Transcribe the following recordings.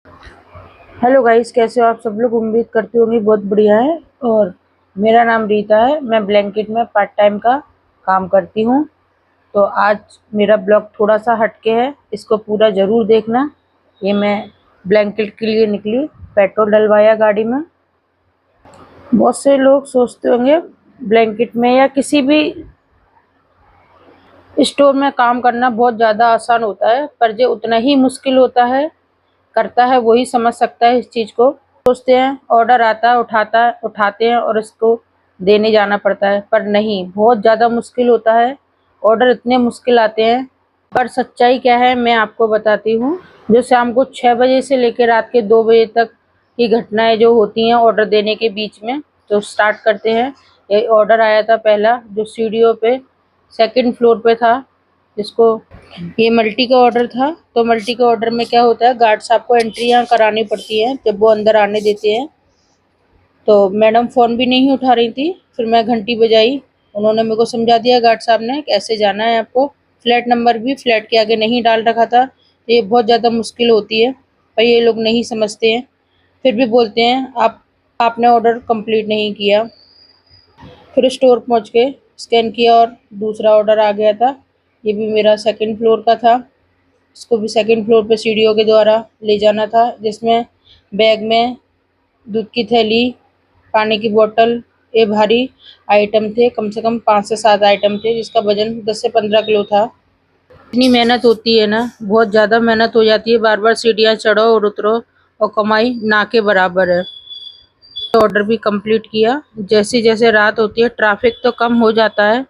Hello guys, कैसे हो आप सब लोग। उम्मीद करती होंगी बहुत बढ़िया है। और मेरा नाम रीता है। मैं ब्लैंकेट में पार्ट टाइम का काम करती हूँ। तो आज मेरा ब्लॉग थोड़ा सा हटके है, इसको पूरा ज़रूर देखना। ये मैं ब्लैंकेट के लिए निकली, पेट्रोल डलवाया गाड़ी में। बहुत से लोग सोचते होंगे ब्लैंकेट में या किसी भी स्टोर में काम करना बहुत ज़्यादा आसान होता है, पर जो उतना ही मुश्किल होता है, करता है वही समझ सकता है इस चीज़ को। सोचते हैं ऑर्डर आता है, उठाते हैं और इसको देने जाना पड़ता है, पर नहीं, बहुत ज़्यादा मुश्किल होता है। ऑर्डर इतने मुश्किल आते हैं, पर सच्चाई क्या है मैं आपको बताती हूँ। जो शाम को 6 बजे से लेकर रात के 2 बजे तक की घटनाएं जो होती हैं ऑर्डर देने के बीच में, तो स्टार्ट करते हैं। ये ऑर्डर आया था पहला, जो सीढ़ियों पे सेकंड फ्लोर पे था, जिसको ये मल्टी का ऑर्डर था। तो मल्टी के ऑर्डर में क्या होता है, गार्ड साहब को एंट्री यहाँ करानी पड़ती है जब वो अंदर आने देते हैं। तो मैडम फ़ोन भी नहीं उठा रही थी, फिर मैं घंटी बजाई। उन्होंने मेरे को समझा दिया, गार्ड साहब ने, कैसे जाना है आपको। फ्लैट नंबर भी फ्लैट के आगे नहीं डाल रखा था। तो ये बहुत ज़्यादा मुश्किल होती है, पर ये लोग नहीं समझते हैं। फिर भी बोलते हैं आपने ऑर्डर कंप्लीट नहीं किया। फिर स्टोर पहुंच के स्कैन किया और दूसरा ऑर्डर आ गया था। ये भी मेरा सेकंड फ्लोर का था। इसको भी सेकंड फ्लोर पे सीढ़ियों के द्वारा ले जाना था, जिसमें बैग में दूध की थैली, पानी की बोतल, ये भारी आइटम थे। कम से कम 5 से 7 आइटम थे, जिसका वजन 10 से 15 किलो था। इतनी मेहनत होती है ना, बहुत ज़्यादा मेहनत हो जाती है। बार बार सीढ़ियाँ चढ़ो और उतरो, और कमाई ना के बराबर है। ऑर्डर भी कंप्लीट किया। जैसे जैसे रात होती है ट्रैफिक तो कम हो जाता है,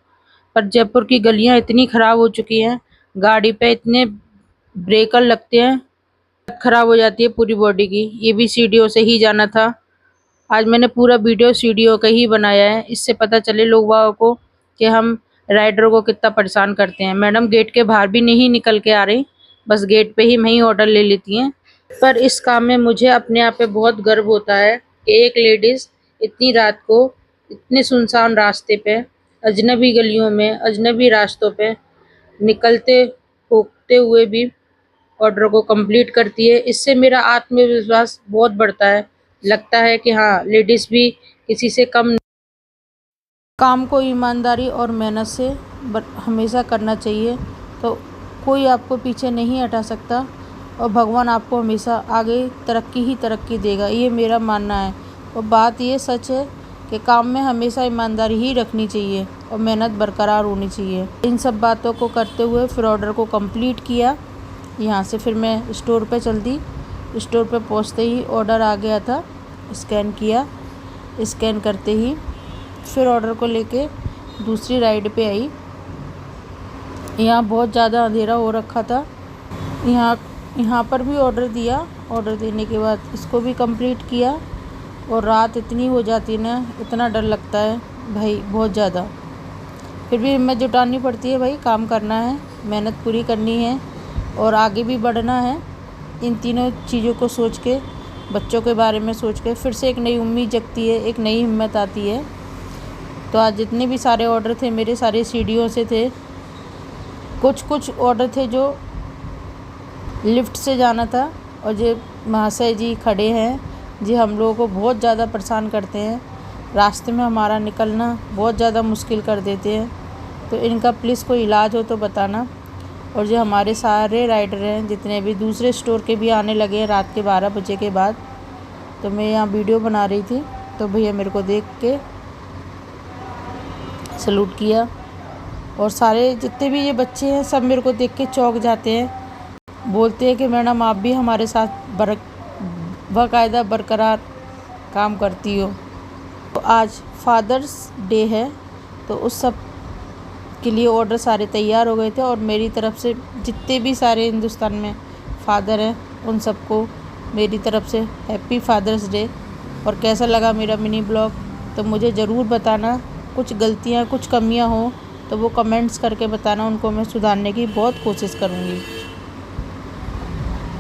पर जयपुर की गलियां इतनी ख़राब हो चुकी हैं, गाड़ी पे इतने ब्रेकर लगते हैं, खराब हो जाती है पूरी बॉडी की। ये भी सीढ़ियों से ही जाना था। आज मैंने पूरा वीडियो सीढ़ियों का ही बनाया है, इससे पता चले लोग वालों को कि हम राइडर को कितना परेशान करते हैं। मैडम गेट के बाहर भी नहीं निकल के आ रही, बस गेट पे ही वहीं ऑर्डर ले लेती हैं। पर इस काम में मुझे अपने आप पे बहुत गर्व होता है कि एक लेडीज़ इतनी रात को, इतने सुनसान रास्ते पे, अजनबी गलियों में, अजनबी रास्तों पे निकलते होते हुए भी ऑर्डर को कंप्लीट करती है। इससे मेरा आत्मविश्वास बहुत बढ़ता है। लगता है कि हाँ, लेडीज़ भी किसी से कम। काम को ईमानदारी और मेहनत से हमेशा करना चाहिए, तो कोई आपको पीछे नहीं हटा सकता, और भगवान आपको हमेशा आगे तरक्की ही तरक्की देगा, ये मेरा मानना है। और बात ये सच है कि काम में हमेशा ईमानदारी ही रखनी चाहिए और मेहनत बरकरार होनी चाहिए। इन सब बातों को करते हुए फिर ऑर्डर को कंप्लीट किया। यहाँ से फिर मैं स्टोर पे चल दी। स्टोर पे पहुँचते ही ऑर्डर आ गया था, स्कैन किया। स्कैन करते ही फिर ऑर्डर को लेके दूसरी राइड पे आई। यहाँ बहुत ज़्यादा अंधेरा हो रखा था। यहाँ पर भी ऑर्डर दिया। ऑर्डर देने के बाद इसको भी कंप्लीट किया। और रात इतनी हो जाती है ना, इतना डर लगता है भाई, बहुत ज़्यादा। फिर भी हिम्मत जुटानी पड़ती है भाई, काम करना है, मेहनत पूरी करनी है और आगे भी बढ़ना है। इन तीनों चीज़ों को सोच के, बच्चों के बारे में सोच के, फिर से एक नई उम्मीद जगती है, एक नई हिम्मत आती है। तो आज जितने भी सारे ऑर्डर थे मेरे, सारे सीढ़ियों से थे। कुछ ऑर्डर थे जो लिफ्ट से जाना था, और जो महाशय जी खड़े हैं, जी हम लोगों को बहुत ज़्यादा परेशान करते हैं। रास्ते में हमारा निकलना बहुत ज़्यादा मुश्किल कर देते हैं। तो इनका प्लीज़ कोई इलाज हो तो बताना। और जो हमारे सारे राइडर हैं, जितने भी दूसरे स्टोर के भी आने लगे हैं रात के 12 बजे के बाद। तो मैं यहाँ वीडियो बना रही थी, तो भैया मेरे को देख के सलूट किया। और सारे जितने भी ये बच्चे हैं सब मेरे को देख के चौंक जाते हैं, बोलते हैं कि मैडम आप भी हमारे साथ बाकायदा बरकरार काम करती हो। तो आज फादर्स डे है, तो उस सब के लिए ऑर्डर सारे तैयार हो गए थे। और मेरी तरफ से जितने भी सारे हिंदुस्तान में फादर हैं, उन सबको मेरी तरफ से हैप्पी फादर्स डे। और कैसा लगा मेरा मिनी ब्लॉग तो मुझे ज़रूर बताना। कुछ गलतियाँ, कुछ कमियाँ हो तो वो कमेंट्स करके बताना, उनको मैं सुधारने की बहुत कोशिश करूँगी।